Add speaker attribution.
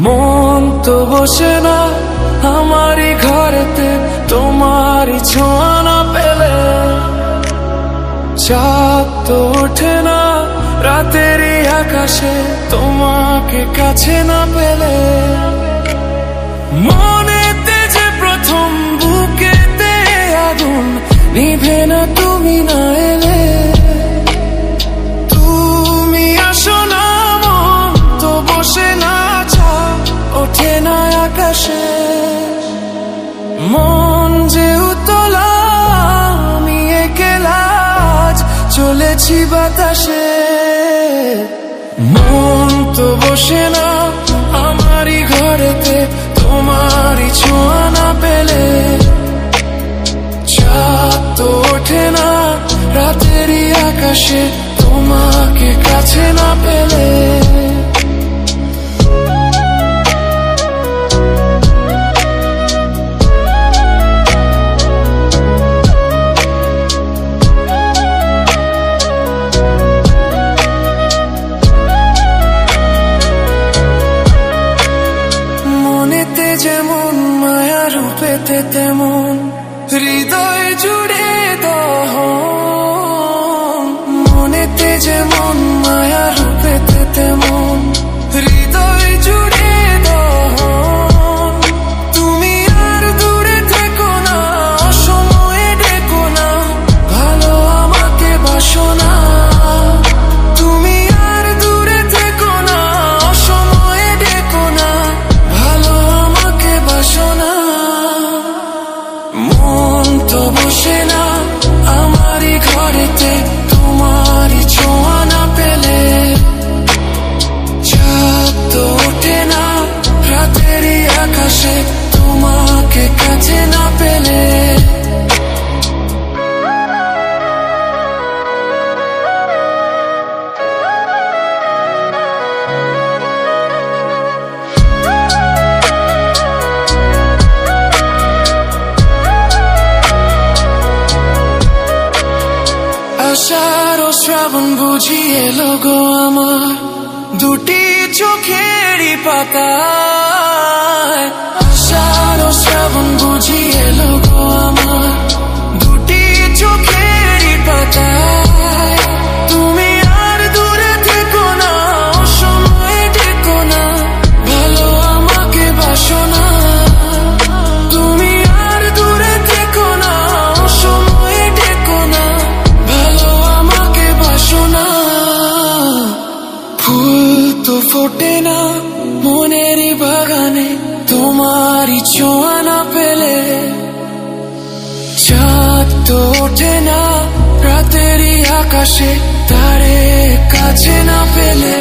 Speaker 1: মন তো বসে না আমারই ঘরেতে তোমারই ছোঁয়া না পেলে, চাঁদ তো ওঠে না রাতেরই আকাশে তোমাকে কাছে না পেলে। মনেতে যে প্রথম বুকেতে আগুন নিভে না তুমি না এলে, তুমি আসো না মন তো বসে না চাঁদ ওঠে না আকাশে। মন যে উতলা আমি একলা চলেছি বাতাসে, মন তো বসে না আমারই ঘরেতে তোমারই ছোঁয়া না পেলে, চাঁদ তো ওঠে না রাতেরই আকাশে তোমাকে কাছে না পেলে। যেমন মায়া রূপেতে তেমন হৃদয় জুড়ে দহন, মনেতে যেমন মায়া রূপেতে তেমন হৃদয় জুড়ে দহন। তুমি আর দূরে থেকো না অসময়ে ডেকো না, ভালো আমাকে বাসো না। তুমি আর দূরে থেকো না অসময়ে ডেকো না, ভালো বাসো না। মন তো বসে না আমারই ঘরেতে তোমারই ছোঁয়া না পেলে, চাঁদ তো ওঠে না রাতেরই আকাশে তোমাকে কাছে না পেলে। আষাঢ় ও শ্রাবণ বুঝি এলো গো আমার দুটি চোখেরই পাতায়, আষাঢ় ও শ্রাবণ বুঝি এলো গো আমার দুটি চোখেরই পাতায়। তুমি আর দূরে থেকো না অসময়ে ডেকো না, ভালো আমাকে বাসো না। তুমি আর দূরে থেকো না অসময়ে ডেকো না, ভালো আমাকে বাসো না। ফুল তো ফোটে না মনেরই বাগানে তোমারই ছোঁয়া না পেলে, চাঁদ তো ওঠে না রাতেরই আকাশে তারে কাছে না পেলে।